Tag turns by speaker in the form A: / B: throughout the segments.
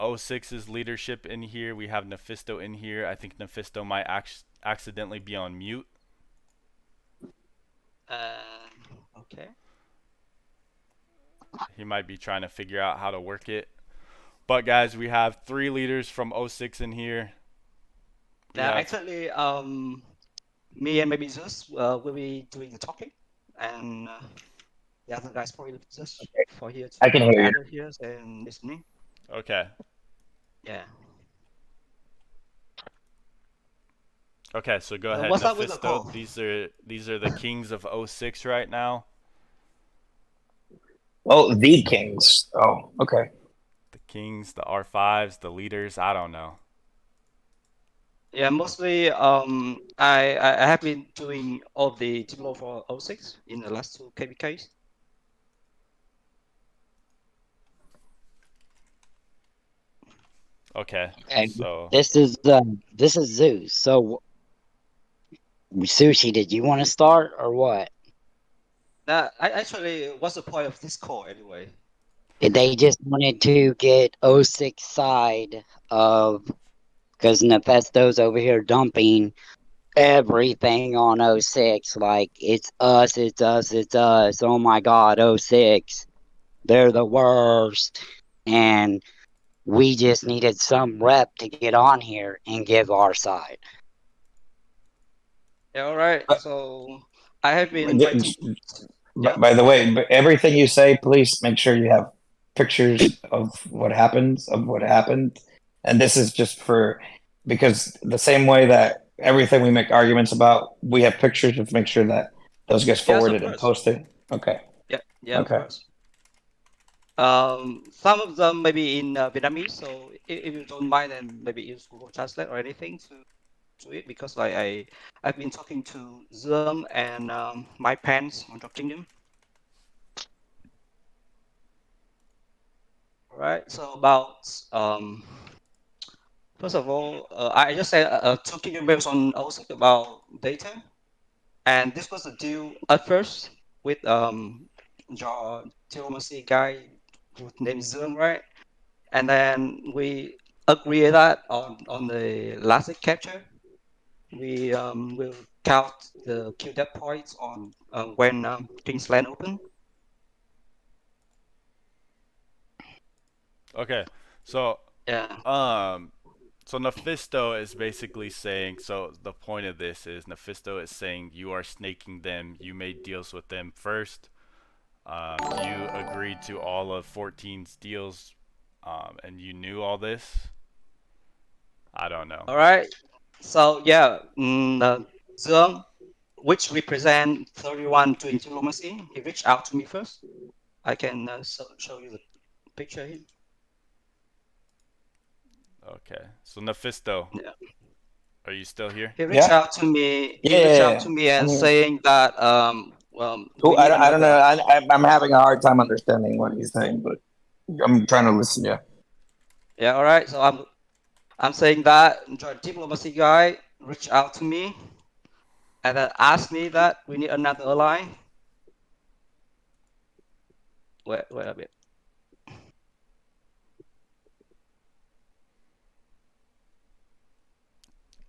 A: O6's leadership in here. We have NEPHISTO in here. I think NEPHISTO might accidentally be on mute.
B: Okay.
A: He might be trying to figure out how to work it. But guys, we have 3 leaders from O6 in here.
B: Yeah, actually, me and maybe Zeus will be doing the talking, and the other guys probably just for here
C: I can
B: to
C: hear you.
B: gather here and listening.
A: Okay.
B: Yeah.
A: Okay, so go ahead,
B: What's up with the
A: NEPHISTO.
B: call?
A: These are the kings of O6 right now.
C: Oh, the Kings. Oh, okay.
A: The kings, the R5s, the leaders. I don't know.
B: Yeah, mostly I have been doing all the Diplo for O6 in the last 2 KvKs.
A: Okay.
D: Okay,
A: So
D: this is Zeus. So, Sushi, did you want to start or what?
B: I actually, what's the point of this call anyway?
D: They just wanted to get O6 side of, because Nefesto's over here dumping everything on O6. Like, it's us, it's us, it's us. Oh my God, O6. They're the worst. And we just needed some rep to get on here and give our side.
B: Yeah, all right. So I have been
C: Yeah,
B: inviting. Yeah.
C: by the way, everything you say, please make sure you have pictures of what happened. And this is just for because the same way that everything we make arguments about, we have pictures to make sure that those gets
B: Yes, of
C: forwarded and
B: course.
C: posted. Okay.
B: Yeah, yeah, of
C: Okay.
B: course. Some of them maybe in Vietnamese, so if you don't mind, then maybe use Google Translate or anything to it, because like I've been talking to Zoom and my parents on Drop Kingdom. All right. So about first of all, I just said 2 gigabytes on also about data, and this was a deal at first with diplomacy guy named Zoom, right? And then we agree that on the last capture, we will count the QDEP points on when Kingsland open.
A: okay. So
B: Yeah.
A: so NEPHISTO is basically saying, so the point of this is NEPHISTO is saying you are snaking them, you made deals with them first, you agreed to all of 14's deals, and you knew all this. I don't know.
B: All right. So yeah, Zoom, which represent 31 to diplomacy, he reached out to me first. I can show you the picture here.
A: Okay, so NEPHISTO,
B: Yeah.
A: are you still here?
B: He reached
C: Yeah.
B: out to me. He reached out
C: Yeah.
B: to me
C: I
B: and
C: mean,
B: saying that we need
C: I don't
B: another.
C: know. I'm having a hard time understanding what he's saying, but I'm trying to listen. Yeah.
B: Yeah, all right. So I'm saying that the diplomacy guy reached out to me and then asked me that we need another ally. Wait a bit.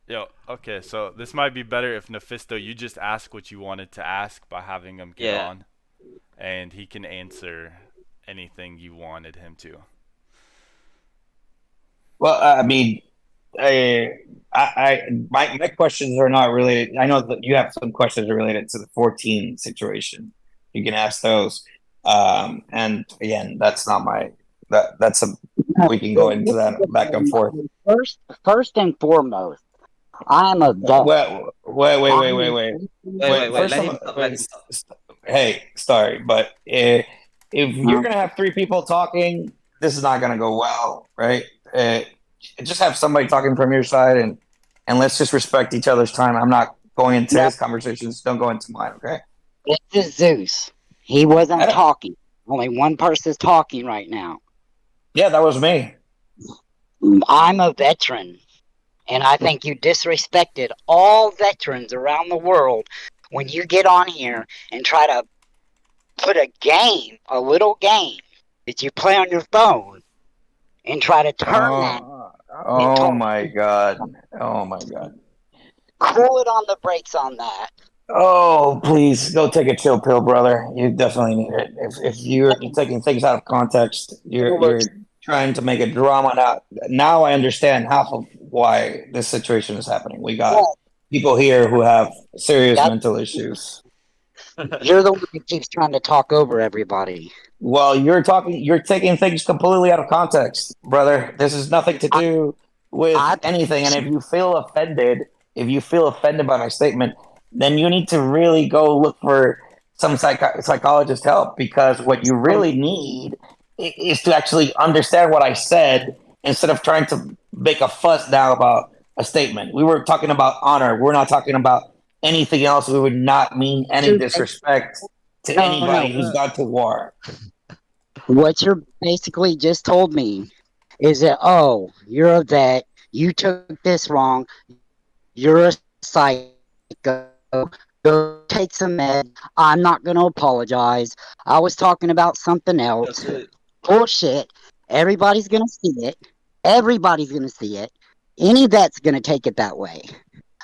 A: Yo, okay, so this might be better if NEPHISTO, you just ask what you wanted to ask by having him get
B: Yeah.
A: on, and he can answer anything you wanted him to.
C: Well, I mean, my questions are not related. I know that you have some questions related to the 14 situation. You can ask those. And again, that's not my that's a we can go into that back and forth.
D: First and foremost, I'm a vet.
C: Wait.
B: Wait.
C: First
B: Let
C: of
B: him
C: all,
B: stop. Let him stop.
C: hey, sorry, but if you're gonna have 3 people talking, this is not gonna go well, right? Just have somebody talking from your side, and let's just respect each other's time. I'm not going into his conversations. Don't go into mine, okay?
D: This is Zeus. He wasn't talking. Only one person's talking right now.
C: Yeah, that was me.
D: I'm a veteran, and I think you disrespected all veterans around the world when you get on here and try to put a little game that you play on your phone, and try to turn that
C: Oh
D: into
C: my God. Oh my God.
D: cool it on the brakes on that.
C: Oh, please go take a chill pill, brother. You definitely need it. If you're taking things out of context, you're trying to make a drama now. Now I understand half of why this situation is happening. We got people here who have serious mental issues.
D: You're the one that keeps trying to talk over everybody.
C: Well, you're taking things completely out of context, brother. This has nothing to do with anything. And if you feel offended by my statement, then you need to really go look for some psychologist help, because what you really need is to actually understand what I said instead of trying to make a fuss now about a statement. We were talking about honor. We're not talking about anything else. We would not mean any disrespect to anybody who's gone to war.
D: What you're basically just told me is that, oh, you're a vet, you took this wrong, you're a psycho, go take some meds, I'm not going to apologize, I was talking about something else. Bullshit. Everybody's going to see it. Everybody's going to see it. Any vet's going to take it that way.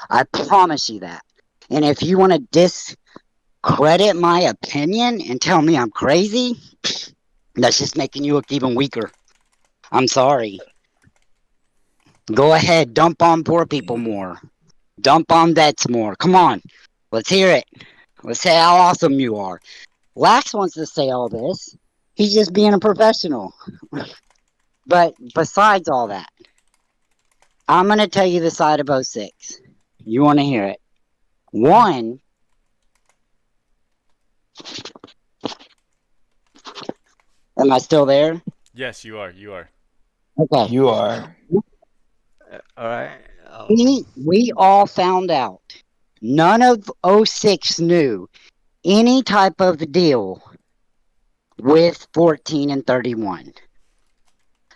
D: I promise you that. And if you want to discredit my opinion and tell me I'm crazy, that's just making you look even weaker. I'm sorry. Go ahead, dump on poor people more. Dump on vets more. Come on. Let's hear it. Let's say how awesome you are. Lax wants to say all this. He's just being a professional. But besides all that, I'm going to tell you the side of 06. You want to hear it. One, am I still there?
A: Yes, you are. You are.
D: Okay.
C: You are.
B: All right.
D: We all found out. None of 06 knew any type of deal with 14 and 31.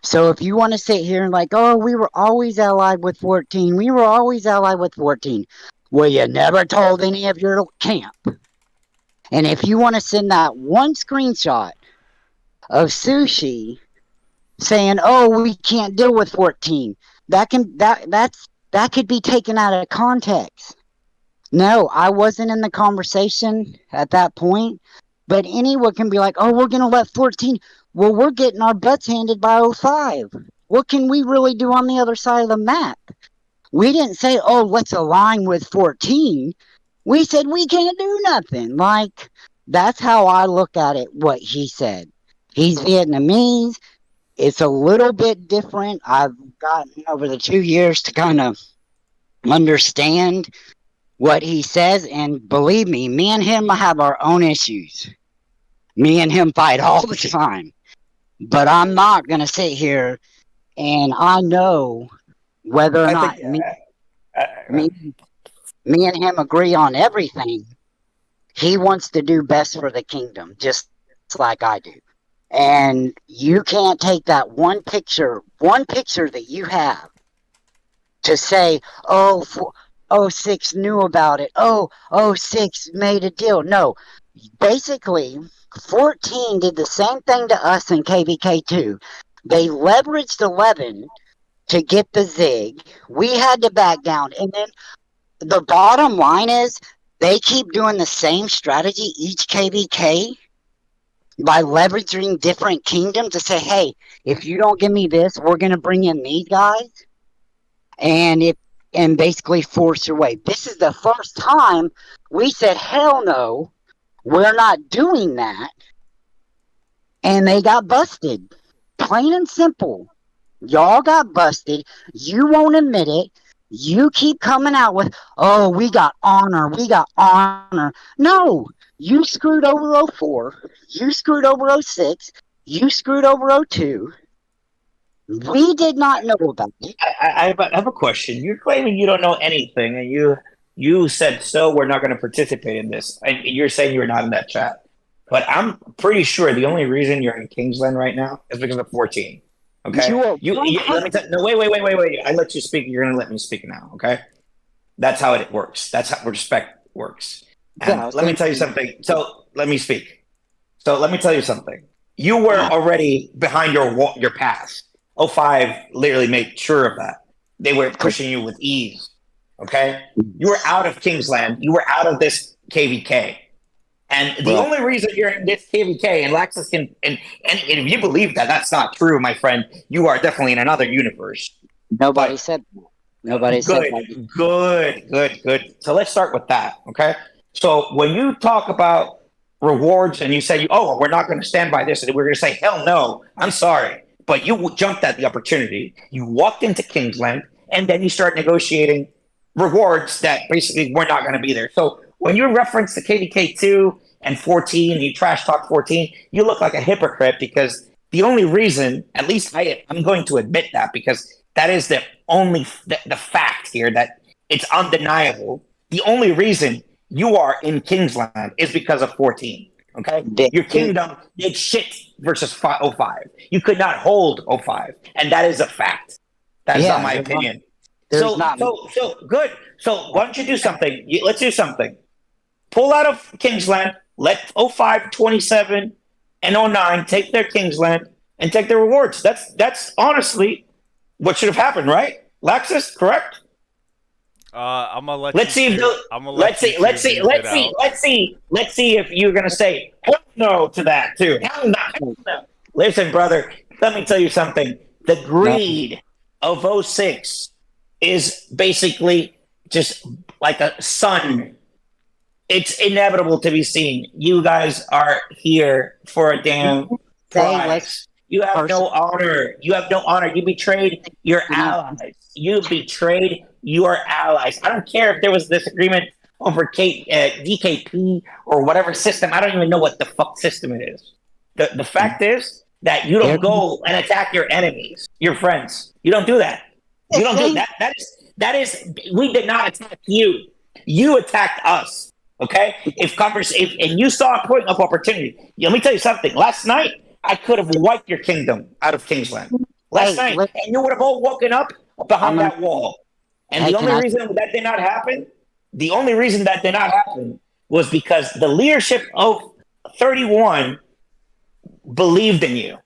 D: So if you want to sit here and like, oh, we were always allied with 14. We were always allied with 14. Well, you never told any of your camp. And if you want to send that one screenshot of Sushi saying, oh, we can't deal with 14, that could be taken out of context. No, I wasn't in the conversation at that point. But anyone can be like, oh, we're going to let 14. Well, we're getting our butts handed by 05. What can we really do on the other side of the map? We didn't say, oh, let's align with 14. We said we can't do nothing. Like, that's how I look at it, what he said. He's Vietnamese. It's a little bit different. I've gotten over the 2 years to kind of understand what he says. And believe me and him have our own issues. Me and him fight all the time. But I'm not going to sit here and I know whether or not me and him agree on everything. He wants to do best for the kingdom, just like I do. And you can't take that one picture that you have to say, oh, 06 knew about it. Oh, 06 made a deal. No, basically, 14 did the same thing to us in KvK too. They leveraged 11 to get the zig. We had to back down. And then the bottom line is they keep doing the same strategy each KvK by leveraging different kingdoms to say, hey, if you don't give me this, we're going to bring in these guys. And basically force your way. This is the first time we said, hell no, we're not doing that. And they got busted. Plain and simple. Y'all got busted. You won't admit it. You keep coming out with, oh, we got honor. We got honor. No, you screwed over 04. You screwed over 06. You screwed over 02. We did not know about it.
C: I have a question. You're claiming you don't know anything, and you said, so we're not going to participate in this. And you're saying you were not in that chat. But I'm pretty sure the only reason you're in Kingsland right now is because of 14. Okay? Let me tell no, wait. I let you speak. You're going to let me speak now, okay? That's how it works. That's how respect works. And let me tell you something. So let me speak. So let me tell you something. You were already behind your past. 05 literally made sure of that. They were pushing you with ease. Okay? You were out of Kingsland. You were out of this KvK. And the only reason you're in this KvK, and Laxus can, and if you believe that that's not true, my friend, you are definitely in another universe.
D: Nobody said that. Nobody said that.
C: Good. So let's start with that, okay? So when you talk about rewards and you say, oh, we're not going to stand by this, and we're going to say, hell no, I'm sorry. But you jumped at the opportunity. You walked into Kingsland, and then you start negotiating rewards that basically were not going to be there. So when you reference the KvK 2 and 14, and you trash talk 14, you look like a hypocrite, because the only reason, at least I'm going to admit that, because that is the only the fact here, that it's undeniable. The only reason you are in Kingsland is because of 14. Okay, your kingdom did shit versus 05. You could not hold 05, and that is a fact. That is not my opinion. So good. So why don't you do something? Let's do something. Pull out of Kingsland. Let 05, 27, and 09 take their Kingsland and take their rewards. That's honestly what should have happened, right? Laxus, correct?
A: I'm gonna let
C: let's see if you're gonna say hell no to that too. Hell no. Listen, brother, let me tell you something. The greed of 06 is basically just like a sun. It's inevitable to be seen. You guys are here for a damn prize. You have no honor. You have no honor. You betrayed your allies. You betrayed your allies. I don't care if there was this agreement over DKP or whatever system. I don't even know what the fuck system it is. The fact is that you don't go and attack your enemies, your friends. You don't do that. You don't do that. That is. We did not attack you. You attacked us. Okay. And you saw a point of opportunity. Let me tell you something. Last night, I could have wiped your kingdom out of Kingsland. Last night, and you would have all woken up behind that wall. And the only reason that did not happen, was because the leadership of 31 believed in you.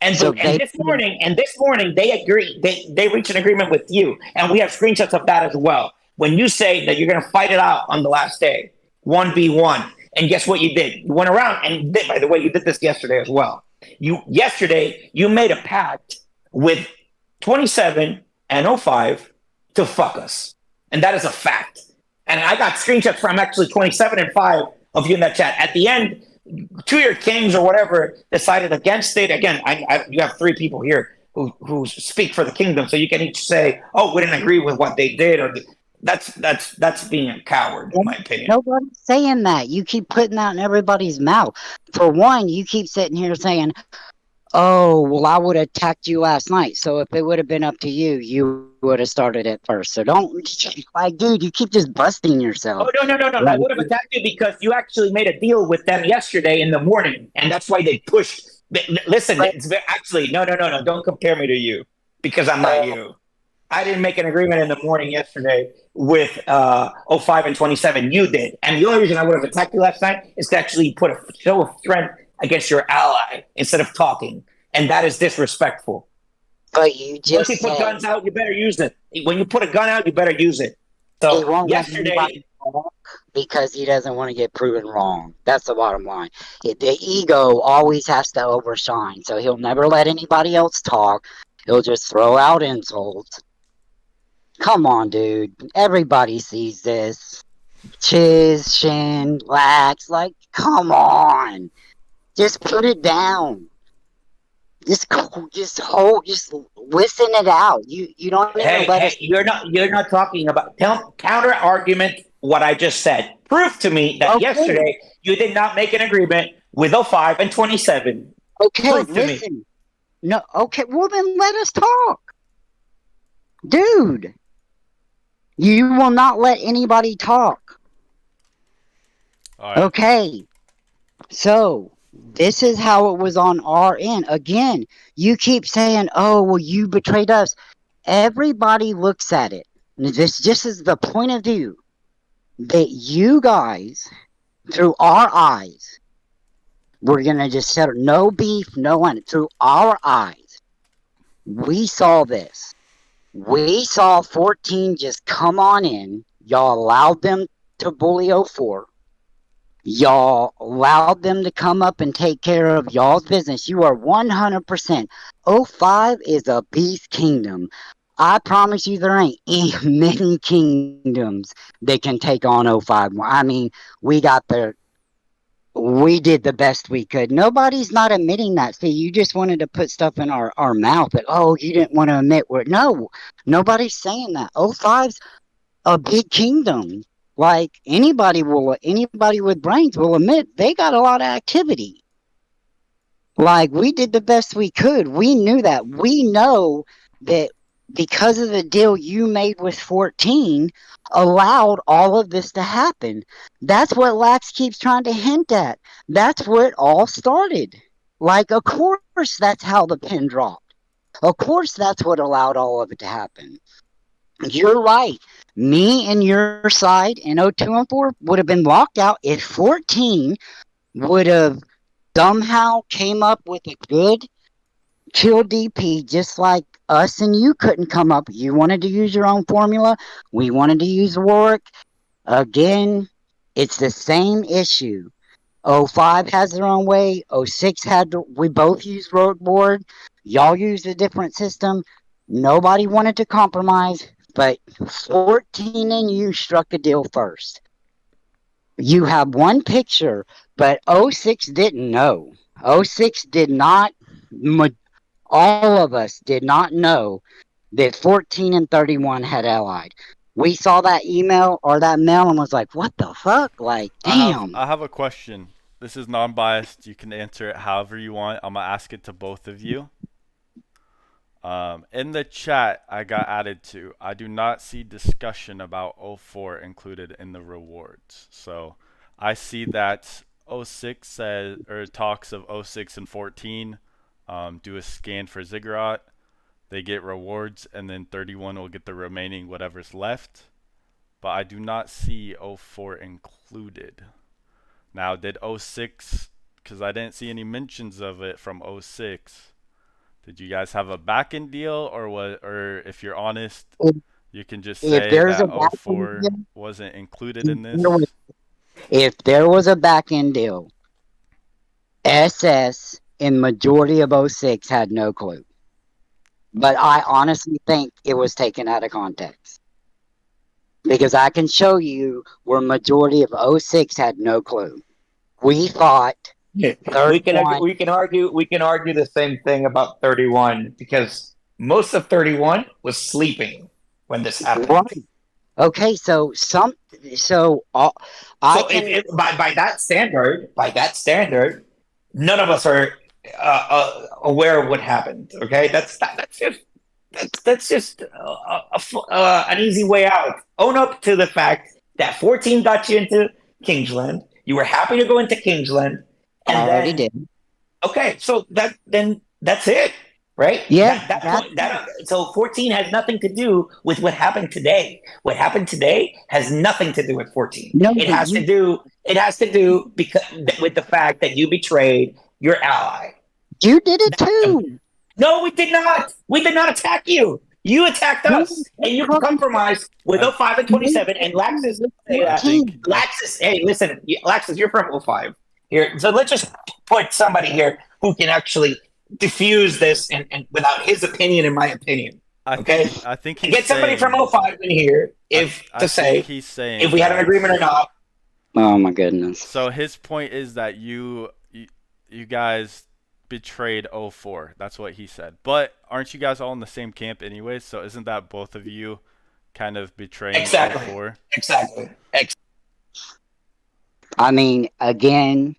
C: And this morning they agreed. They reached an agreement with you, and we have screenshots of that as well. When you say that you're going to fight it out on the last day, 1v1, and guess what you did? You went around and by the way, you did this yesterday as well. Yesterday you made a pact with 27 and 05 to fuck us, and that is a fact. And I got screenshots from actually 27 and 5 of you in that chat. At the end, 2 of your kings or whatever decided against it. Again, you have 3 people here who speak for the kingdom, so you can each say, "Oh, we didn't agree with what they did," or that's being a coward, in my opinion.
D: Nobody's saying that. You keep putting that in everybody's mouth. For one, you keep sitting here saying, "Oh, well, I would have attacked you last night. So if it would have been up to you, you would have started it first." So don't, like, dude, you keep just busting yourself.
C: Oh, no. I would have attacked you because you actually made a deal with them yesterday in the morning, and that's why they pushed. Listen, actually, no. Don't compare me to you, because I'm not you. I didn't make an agreement in the morning yesterday with 05 and 27. You did. And the only reason I would have attacked you last night is to actually put a show of strength against your ally instead of talking. And that is disrespectful.
D: But you just
C: once you put guns out, you better use it. When you put a gun out, you better use it. So yesterday,
D: because he doesn't want to get proven wrong. That's the bottom line. The ego always has to overshine. So he'll never let anybody else talk. He'll just throw out insults. Come on, dude. Everybody sees this. Chiz, Shin, Lax, like, come on. Just put it down. Just listen it out. You don't even let us.
C: You're not talking about counter argument what I just said. Prove to me that yesterday you did not make an agreement with 05 and 27.
D: Okay,
C: Prove to
D: listen.
C: me.
D: No, okay, well then let us talk. Dude. You will not let anybody talk.
A: All right.
D: Okay. So, this is how it was on our end. Again, you keep saying, "Oh, well, you betrayed us." Everybody looks at it. This is the point of view that you guys, through our eyes, we're going to just settle. No beef, no one. Through our eyes, We saw this. We saw 14 just come on in. Y'all allowed them to bully 04. Y'all allowed them to come up and take care of y'all's business. You are 100%. 05 is a beast kingdom. I promise you there ain't many kingdoms that can take on 05. I mean, we did the best we could. Nobody's not admitting that. See, you just wanted to put stuff in our mouth that, oh, you didn't want to admit where. No, nobody's saying that. 05's a big kingdom. Like anybody with brains will admit they got a lot of activity. Like we did the best we could. We knew that. We know that because of the deal you made with 14 allowed all of this to happen. That's what Lax keeps trying to hint at. That's where it all started. Like, of course, that's how the pin dropped. Of course, that's what allowed all of it to happen. You're right. Me and your side in 02 and 4 would have been locked out if 14 would have somehow came up with a good kill DP just like us and you couldn't come up. You wanted to use your own formula. We wanted to use Warwick. Again, it's the same issue. 05 has their own way. 06 we both used road board. Y'all used a different system. Nobody wanted to compromise, but 14 and you struck a deal first. You have one picture, but 06 didn't know. 06 did not, all of us did not know that 14 and 31 had allied. We saw that email or that mail and was like, what the fuck? Like, damn.
A: I have a question. This is non-biased. You can answer it however you want. I'm gonna ask it to both of you. In the chat I got added to, I do not see discussion about 04 included in the rewards. So I see that 06 says or talks of 06 and 14. Do a scan for Ziggurat. They get rewards, and then 31 will get the remaining whatever's left. But I do not see 04 included. Now, did 06, because I didn't see any mentions of it from 06, did you guys have a back-end deal, or if you're honest, you can just say that 04 wasn't included in this?
D: If there was a back-end deal, SS in majority of 06 had no clue. But I honestly think it was taken out of context. Because I can show you where majority of 06 had no clue. We thought
C: we can argue the same thing about 31 because most of 31 was sleeping when this happened.
D: Right. Okay, by
C: that standard, none of us are aware of what happened. Okay, that's just an easy way out. Own up to the fact that 14 got you into Kingsland. You were happy to go into Kingsland, and
D: I already did.
C: Okay, so that's it, right?
D: Yeah.
C: So 14 has nothing to do with what happened today. What happened today has nothing to do with 14.
D: No,
C: it has to do because with the fact that you betrayed your ally.
D: You did it too.
C: No, we did not. We did not attack you. You attacked us, and you compromised with 05 and 27. And Laxus, hey, listen, Laxus, you're from 05 here. So let's just put somebody here who can actually diffuse this and without his opinion and my opinion. Okay,
A: I think he's
C: get somebody from 05 in here if we had an agreement or not.
D: Oh my goodness.
A: So his point is that you guys betrayed 04. That's what he said. But aren't you guys all in the same camp anyway? So isn't that both of you kind of betraying 04?
C: Exactly.
D: I mean, again,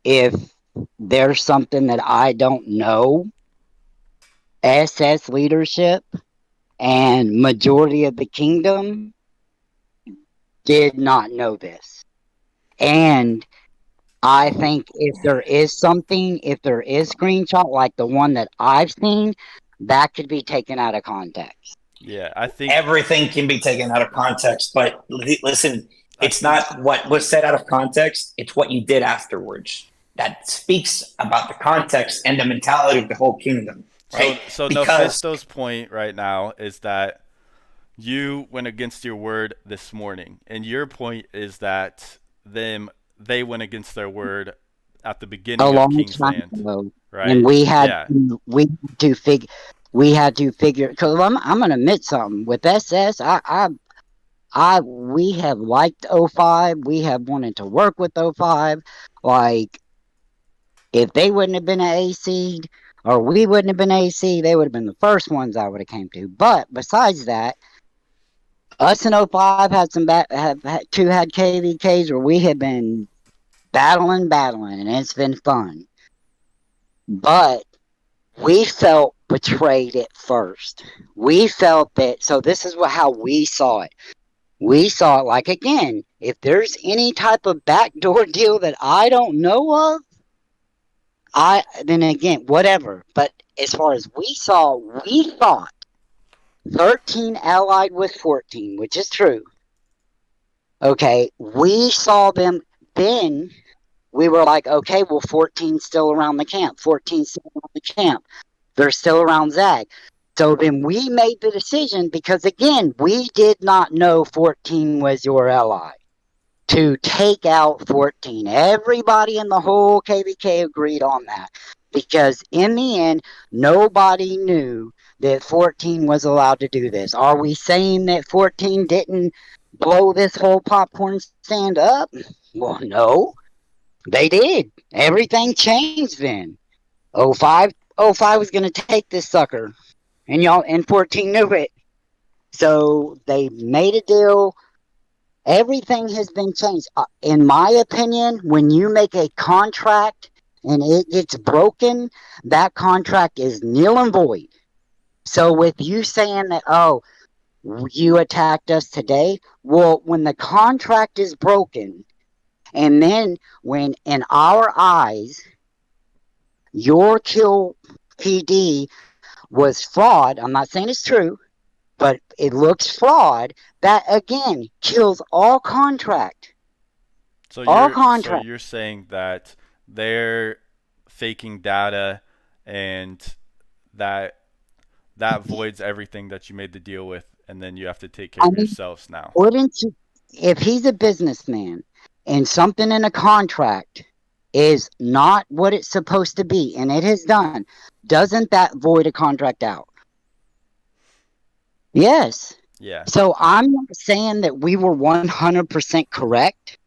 D: if there's something that I don't know, SS leadership and majority of the kingdom did not know this. And I think if there is screenshot like the one that I've seen, that could be taken out of context.
A: Yeah, I think
C: everything can be taken out of context, but listen, it's not what was said out of context, it's what you did afterwards. That speaks about the context and the mentality of the whole kingdom. right?
A: So
C: Because
A: Nophisto's point right now is that you went against your word this morning, and your point is that they went against their word at the
D: A
A: beginning of
D: long
A: King's
D: time
A: Land,
D: ago, and
A: right? Yeah.
D: we had to figure. Because I'm gonna admit something with SS. We have liked O5. We have wanted to work with O5. Like, if they wouldn't have been an A seed, or we wouldn't have been AC, they would have been the first ones I would have came to. But besides that, us and O5 had two had KVKs where we had been battling, and it's been fun. But we felt betrayed at first. We felt that. So this is how we saw it. We saw it like, again, if there's any type of backdoor deal that I don't know of, then again, whatever. But as far as we thought 13 allied with 14, which is true. Okay, we saw them. Then we were like, okay, well, 14's still around the camp. 14's still around the camp. They're still around Zag. So then we made the decision, because again, we did not know 14 was your ally, to take out 14. Everybody in the whole KvK agreed on that, because in the end, nobody knew that 14 was allowed to do this. Are we saying that 14 didn't blow this whole popcorn stand up? Well, no, they did. Everything changed then. O5 was going to take this sucker, and 14 knew it. So they made a deal. Everything has been changed. In my opinion, when you make a contract and it gets broken, that contract is nil and void. So with you saying that, oh, you attacked us today, well, when the contract is broken, and then when in our eyes your kill PD was fraud, I'm not saying it's true, but it looks fraud, that again kills all contract.
A: So
D: All
A: so
D: contract.
A: you're saying that they're faking data, and that that voids everything that you made the deal with, and then you have to take care
D: I
A: of
D: mean,
A: yourselves now.
D: wouldn't you, if he's a businessman and something in a contract is not what it's supposed to be, and it has done, doesn't that void a contract out? Yes.
A: Yeah.
D: So I'm not saying that we were 100% correct.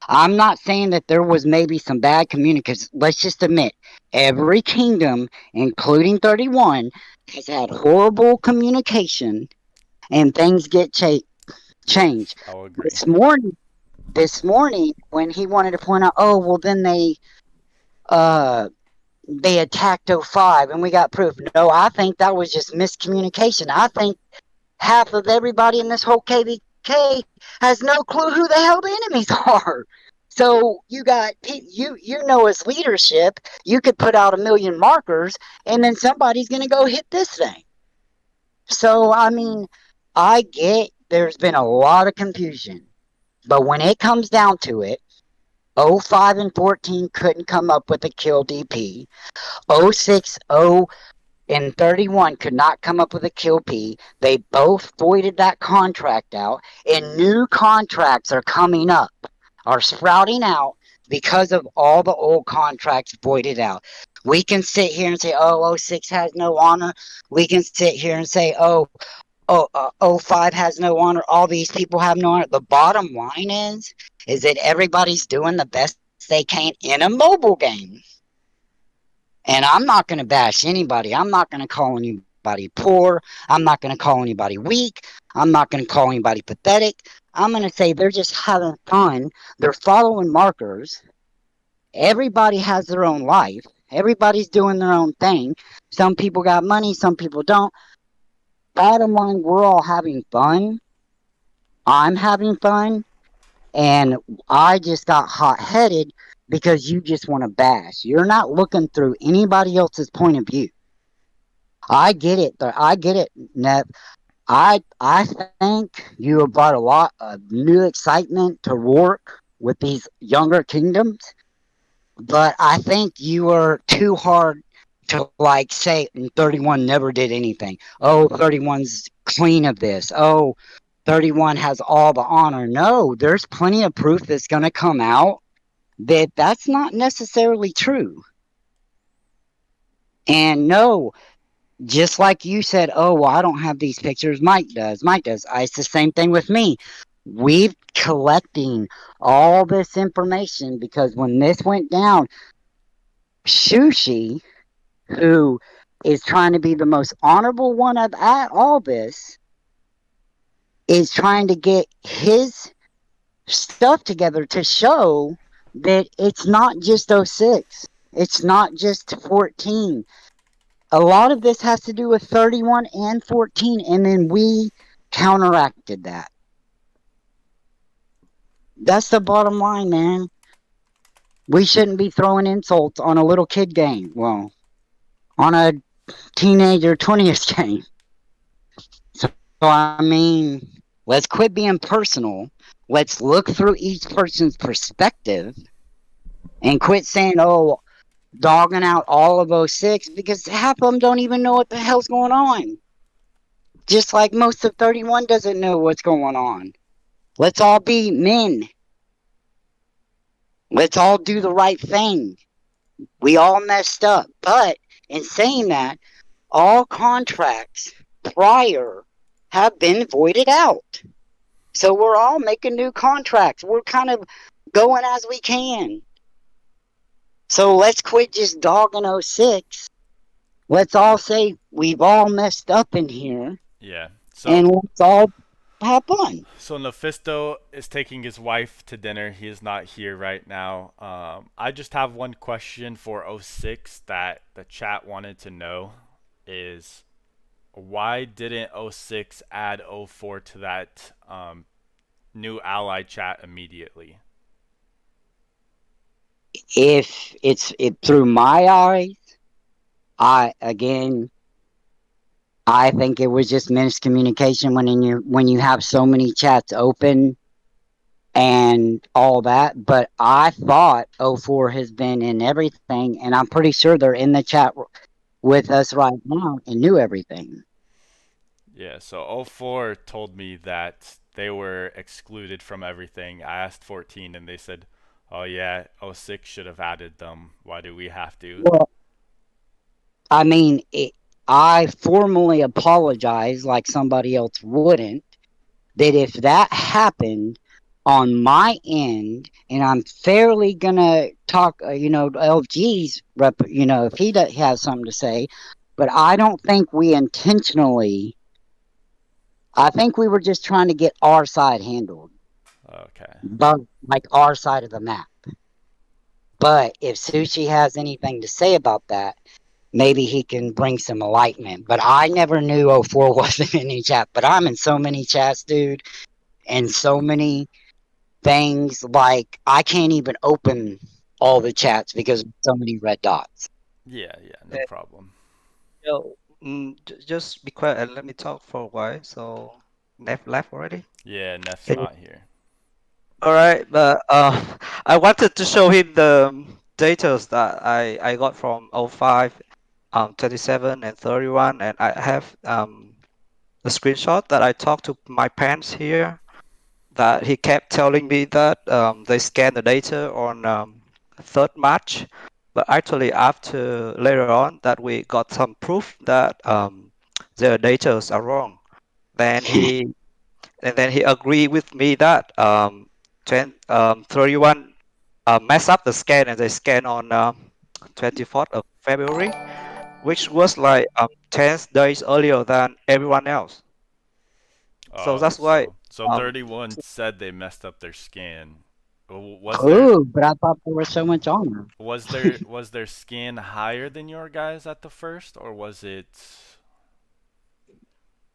D: I'm not saying that there was maybe some bad communication. Let's just admit, every kingdom, including 31, has had horrible communication, and things get
A: Yes,
D: changed.
A: I'll agree.
D: This morning, when he wanted to point out, oh, well, then they attacked O5 and we got proof. No, I think that was just miscommunication. I think half of everybody in this whole KvK has no clue who the hell the enemies are. So you got as leadership, you could put out 1,000,000 markers, and then somebody's going to go hit this thing. So I mean, I get there's been a lot of confusion, but when it comes down to it, 05 and 14 couldn't come up with a kill DP. 06, 0 and 31 could not come up with a kill P. They both voided that contract out, and new contracts are coming up, are sprouting out because of all the old contracts voided out. We can sit here and say, oh, 06 has no honor. We can sit here and say, oh, 05 has no honor. All these people have no honor. The bottom line is that everybody's doing the best they can in a mobile game. And I'm not going to bash anybody. I'm not going to call anybody poor. I'm not going to call anybody weak. I'm not going to call anybody pathetic. I'm going to say they're just having fun. They're following markers. Everybody has their own life. Everybody's doing their own thing. Some people got money, some people don't. Bottom line, we're all having fun. I'm having fun. And I just got hot-headed because you just want to bash. You're not looking through anybody else's point of view. I get it. I get it, Nep. I think you have brought a lot of new excitement to Rourke with these younger kingdoms, but I think you are too hard to like say 31 never did anything. Oh, 31's clean of this. Oh, 31 has all the honor. No, there's plenty of proof that's going to come out that that's not necessarily true. And no, just like you said, oh, well, I don't have these pictures. Mike does. Mike does. It's the same thing with me. We've collecting all this information because when this went down, Sushi, who is trying to be the most honorable one of all this, is trying to get his stuff together to show that it's not just '06. It's not just 14. A lot of this has to do with 31 and 14, and then we counteracted that. That's the bottom line, man. We shouldn't be throwing insults on a little kid game. Well, on a teenager 20th game. So I mean, let's quit being personal. Let's look through each person's perspective and quit saying, oh, dogging out all of '06 because half of them don't even know what the hell's going on. Just like most of 31 doesn't know what's going on. Let's all be men. Let's all do the right thing. We all messed up. But in saying that, all contracts prior have been voided out. So we're all making new contracts. We're kind of going as we can. So let's quit just dogging '06. Let's all say we've all messed up in here.
A: Yeah.
D: And let's all have fun.
A: So NEPHISTO is taking his wife to dinner. He is not here right now. I just have one question for '06 that the chat wanted to know is why didn't '06 add '04 to that new ally chat immediately?
D: If it's through my eyes, I think it was just miscommunication when you have so many chats open and all that. But I thought '04 has been in everything, and I'm pretty sure they're in the chat with us right now and knew everything.
A: Yeah, so '04 told me that they were excluded from everything. I asked 14 and they said, oh yeah, '06 should have added them. Why do we have to?
D: Well, I mean, I formally apologize like somebody else wouldn't, that if that happened on my end, and I'm fairly gonna talk, LG's rep, if he has something to say, but I don't think we intentionally. I think we were just trying to get our side handled.
A: Okay.
D: But like our side of the map. But if Sushi has anything to say about that, maybe he can bring some enlightenment. But I never knew '04 wasn't in any chat. But I'm in so many chats, dude, and so many things. Like, I can't even open all the chats because of so many red dots.
A: Yeah, no problem.
B: Just be quiet and let me talk for a while. So, Neph left already?
A: Yeah, Neff's not here.
B: All right, but I wanted to show him the data that I got from '05, 27 and 31, and I have a screenshot that I talked to my parents here, that he kept telling me that they scanned the data on 3rd March, but actually after later on that we got some proof that their data are wrong. Then he agreed with me that 31 mess up the scan, and they scan on 24th of February, which was like 10 days earlier than everyone else. So that's why.
A: So 31 said they messed up their scan.
D: But I thought there was so much honor.
A: Was their scan higher than your guys at the first, or was it?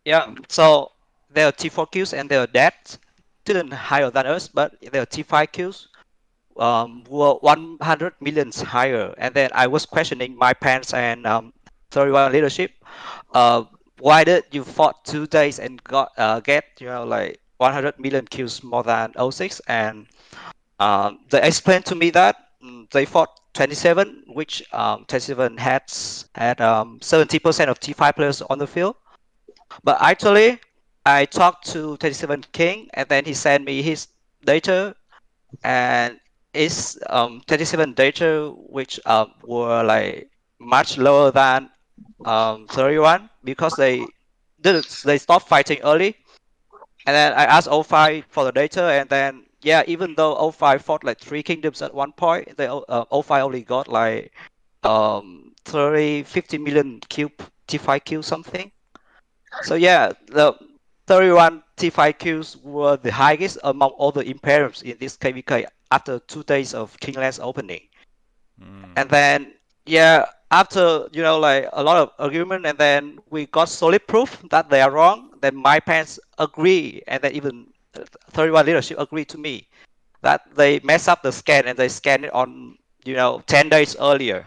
B: Yeah. So their T4 queues and their deaths didn't higher than us, but their T5 queues were 100 millions higher. And then I was questioning my parents and 31 leadership. Why did you fought 2 days and get like 100 million kills more than '06? And they explained to me that they fought 27, which 27 had 70% of T5 players on the field. But actually, I talked to 27 King, and then he sent me his data, and it's 27 data which were like much lower than 31 because they stopped fighting early. And then I asked O5 for the data, and then yeah, even though O5 fought like 3 kingdoms at one point, O5 only got like 50 million T5 kills something. So yeah, the 31 T5 kills were the highest among all the Imperiums in this KvK after 2 days of Kinglands opening. And then yeah, after like a lot of argument, and then we got solid proof that they are wrong. Then my parents agree, and then even 31 leadership agreed to me that they mess up the scan and they scanned it on 10 days earlier.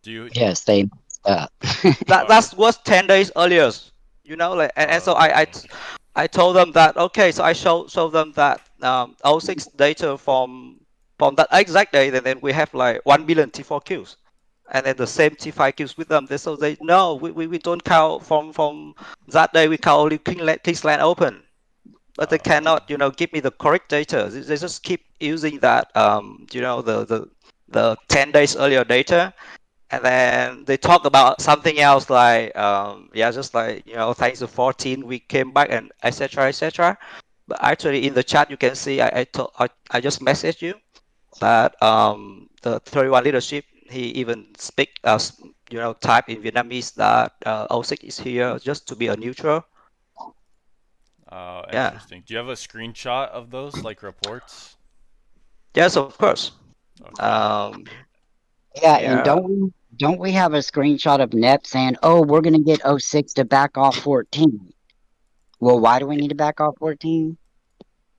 A: Do you?
D: Yes, they.
B: That was 10 days earlier. And so I told them that okay, so I showed them that 06 data from that exact day, and then we have like 1 billion T4 kills, and then the same T5 kills with them. So they no, we don't count from that day. We count only Kingsland Open, but they cannot give me the correct data. They just keep using that the 10 days earlier data. And then they talk about something else like, just like, thanks to 14, we came back and etc. etc. But actually, in the chat, you can see I just messaged you that the 31 leadership, he even speak type in Vietnamese that 06 is here just to be a neutral.
A: Oh,
B: Yeah.
A: interesting. Do you have a screenshot of those, like reports?
B: Yes, of course.
A: Okay.
D: Yeah, and don't we have a screenshot of NEP saying, "Oh, we're gonna get 06 to back off 14." Well, why do we need to back off 14?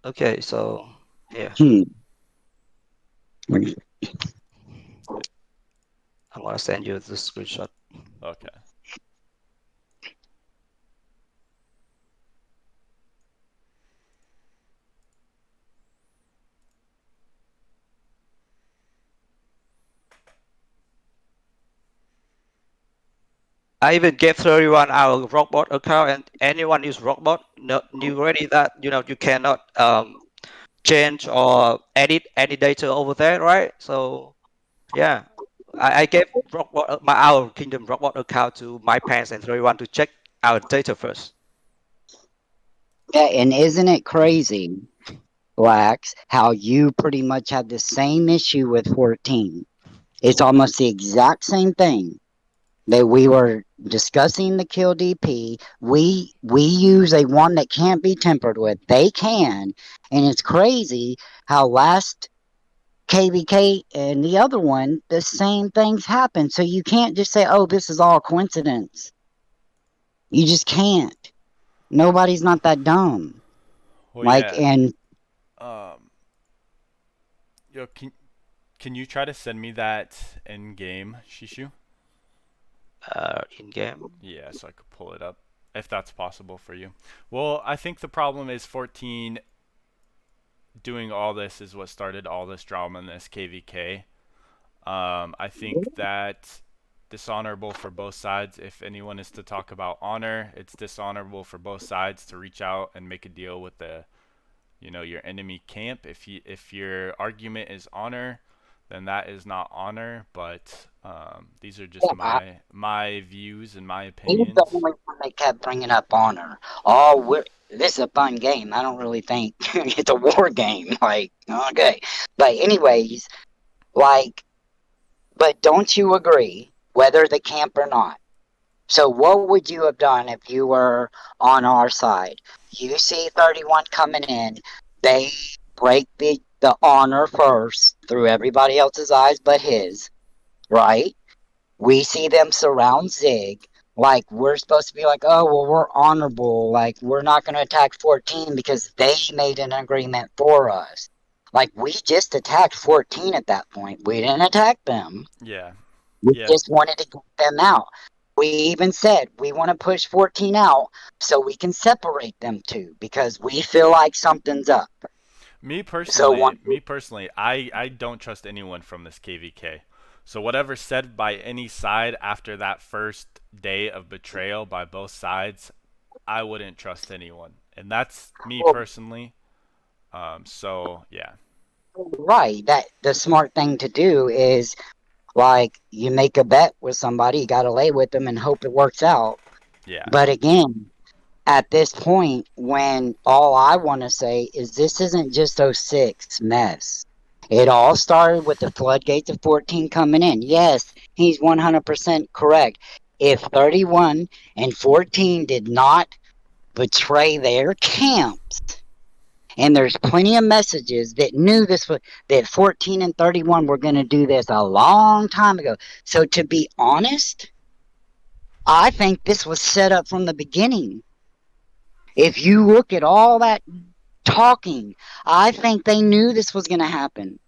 B: Okay, so yeah. I'm gonna send you the screenshot.
A: Okay.
B: I even gave 31 our Rockbot account, and anyone use Rockbot knew already that you cannot change or edit any data over there, right? So yeah, I gave Rockbot our Kingdom Rockbot account to my parents and 31 to check our data first.
D: Yeah, and isn't it crazy, Wax, how you pretty much had the same issue with 14? It's almost the exact same thing. That we were discussing the kill DP. We use a one that can't be tempered with. They can, and it's crazy how last KvK and the other one, the same things happen. So you can't just say, "Oh, this is all coincidence." You just can't. Nobody's not that dumb.
A: Well, yeah.
D: And
A: Yo, can you try to send me that in game, Shishu?
B: In game.
A: Yeah, so I could pull it up if that's possible for you. Well, I think the problem is 14 doing all this is what started all this drama in this KvK. I think that dishonorable for both sides. If anyone is to talk about honor, it's dishonorable for both sides to reach out and make a deal with the your enemy camp. If your argument is honor, then that is not honor. But these are just my views and my opinions.
D: He's the only one they kept bringing up honor. Oh, this is a fun game. I don't really think it's a war game. Like, okay, but anyways, but don't you agree, whether the camp or not? So what would you have done if you were on our side? You see 31 coming in, they break the honor first through everybody else's eyes but his, right? We see them surround Zig, like we're supposed to be like, oh, well, we're honorable, like we're not going to attack 14 because they made an agreement for us. Like, we just attacked 14 at that point. We didn't attack them.
A: Yeah.
D: We just wanted to get them out. We even said we want to push 14 out so we can separate them two because we feel like something's up.
A: Me personally, I don't trust anyone from this KvK. So whatever's said by any side after that first day of betrayal by both sides, I wouldn't trust anyone, and that's me
D: Well,
A: personally. So yeah,
D: right. That the smart thing to do is like you make a bet with somebody, you got to lay with them and hope it works out.
A: yeah,
D: But again, at this point, when all I want to say is this isn't just '06 mess. It all started with the floodgates of 14 coming in. Yes, he's 100% correct. If 31 and 14 did not betray their camps, and there's plenty of messages that knew this was that 14 and 31 were going to do this a long time ago. So to be honest, I think this was set up from the beginning. If you look at all that talking, I think they knew this was going to happen.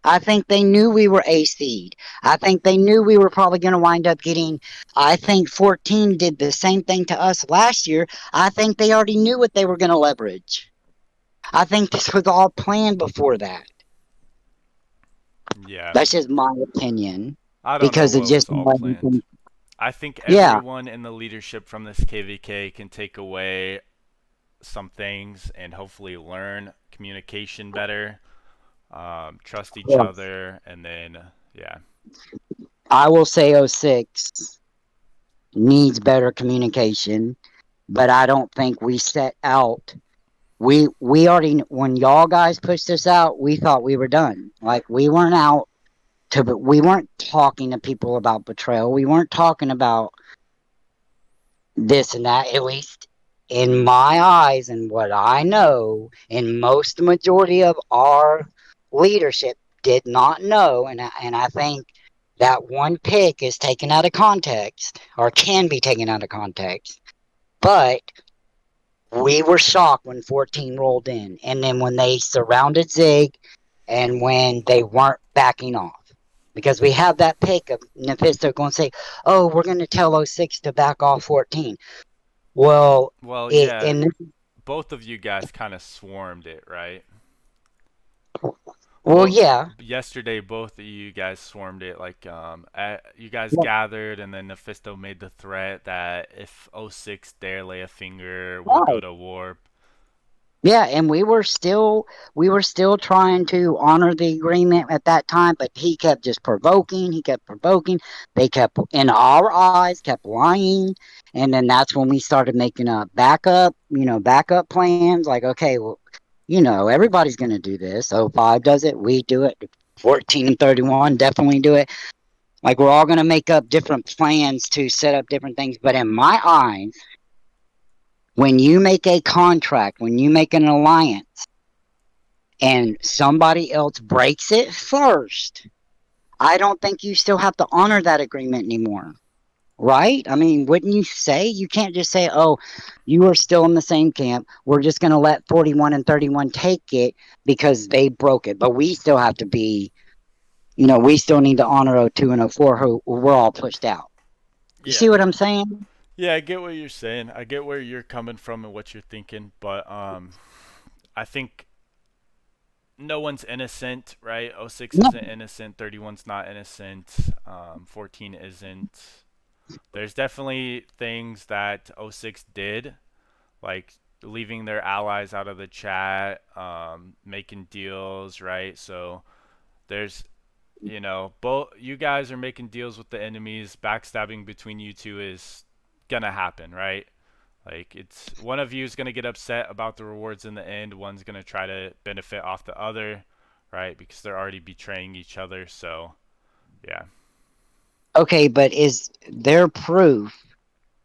D: I think they knew we were a seed. I think they knew we were probably going to wind up getting. I think 14 did the same thing to us last year. I think they already knew what they were going to leverage. I think this was all planned before that.
A: yeah.
D: That's just my opinion
A: I don't know
D: because it
A: what was
D: just
A: all planned. I think
D: yeah.
A: everyone in the leadership from this KVK can take away some things and hopefully learn communication better, trust each
D: Yeah.
A: other, and then yeah,
D: I will say '06 needs better communication, but I don't think we set out. We already when y'all guys pushed us out, we thought we were done. Like we weren't out to, but we weren't talking to people about betrayal. We weren't talking about this and that. At least in my eyes and what I know, and most majority of our leadership did not know, and I think that one pick is taken out of context or can be taken out of context. But we were shocked when 14 rolled in, and then when they surrounded Zig, and when they weren't backing off. Because we have that pick of NEPHISTO going to say, "Oh, we're going to tell '06 to back off 14." Well,
A: well,
D: it
A: yeah,
D: and
A: both of you guys kind of swarmed it, right?
D: well, yeah,
A: Yesterday, both of you guys swarmed it. Like, you guys gathered, and then Mephisto made the threat that if '06 dare lay a finger, we'll go
D: right.
A: to war.
D: Yeah, and we were still trying to honor the agreement at that time, but he kept just provoking. He kept provoking. They kept in our eyes kept lying, and then that's when we started making a backup plans. Like, okay, well, everybody's gonna do this. '05 does it, we do it. 14 and 31 definitely do it. Like we're all gonna make up different plans to set up different things. But in my eyes, when you make a contract, when you make an alliance and somebody else breaks it first, I don't think you still have to honor that agreement anymore. Right? I mean, wouldn't you say? You can't just say, "Oh, you are still in the same camp. We're just going to let 41 and 31 take it because they broke it." But we still have to be, we still need to honor '02 and '04 who we're all pushed out. You
A: Yeah,
D: see what I'm saying?
A: yeah, I get what you're saying. I get where you're coming from and what you're thinking, but I think no one's innocent, right? '06
D: No.
A: isn't innocent. 31's not innocent. 14 isn't. There's definitely things that '06 did, like leaving their allies out of the chat, making deals, right? So there's, both you guys are making deals with the enemies. Backstabbing between you two is gonna happen, right? Like it's one of you is gonna get upset about the rewards in the end. One's gonna try to benefit off the other, right? Because they're already betraying each other. So yeah.
D: Okay, but is there proof?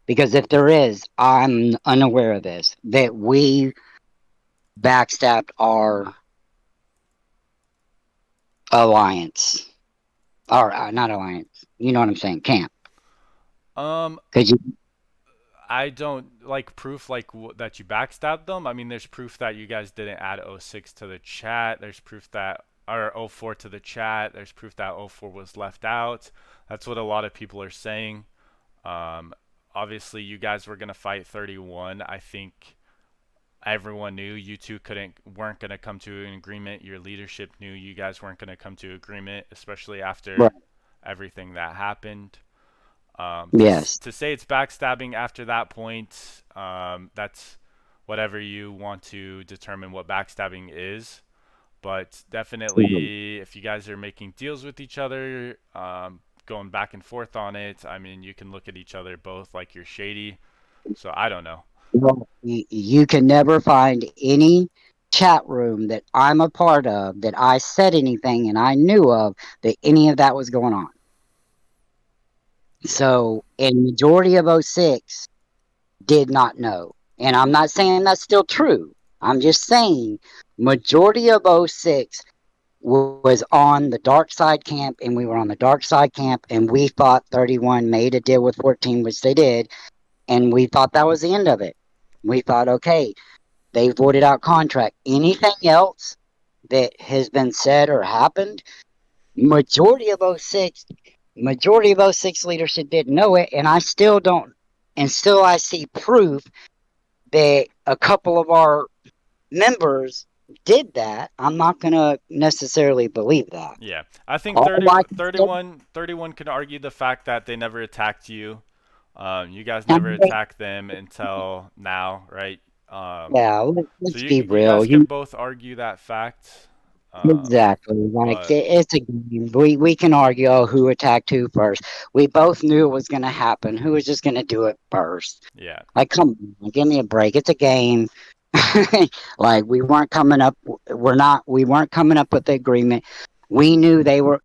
D: Because if there is, I'm unaware of this, that we backstabbed our alliance. Or not alliance. You know what I'm saying? Camp.
A: Um,
D: Because you.
A: I don't like proof like that you backstabbed them. I mean, there's proof that you guys didn't add '06 to the chat. There's proof that or '04 to the chat. There's proof that '04 was left out. That's what a lot of people are saying. Um, Obviously, you guys were gonna fight 31. I think everyone knew you two weren't gonna come to an agreement. Your leadership knew you guys weren't gonna come to agreement, especially after
D: Right.
A: everything that happened.
D: Yes.
A: To say it's backstabbing after that point, that's whatever you want to determine what backstabbing is. But definitely, if you guys are making deals with each other, going back and forth on it, I mean, you can look at each other both like you're shady. So I don't know.
D: Well, you can never find any chat room that I'm a part of that I said anything and I knew of that any of that was going on. So, in majority of '06 did not know. And I'm not saying that's still true. I'm just saying majority of '06 was on the dark side camp, and we were on the dark side camp, and we thought 31 made a deal with 14, which they did, and we thought that was the end of it. We thought, okay, they voided out contract. Anything else that has been said or happened, majority of '06 leadership didn't know it, and I still don't. And still, I see proof that a couple of our members did that. I'm not going to necessarily believe that.
A: Yeah, I think
D: All
A: 30,
D: I can say-
A: 31 can argue the fact that they never attacked you. You guys
D: Now,
A: never attacked them until now, right?
D: yeah,
A: So
D: let's
A: you
D: be
A: you
D: real.
A: guys can both argue that fact.
D: Exactly. Like
A: But
D: it's a game. We can argue who attacked who first. We both knew it was going to happen. Who was just going to do it first?
A: yeah,
D: Like, come on, give me a break. It's a game. Like we weren't coming up. We weren't coming up with the agreement. We knew they were.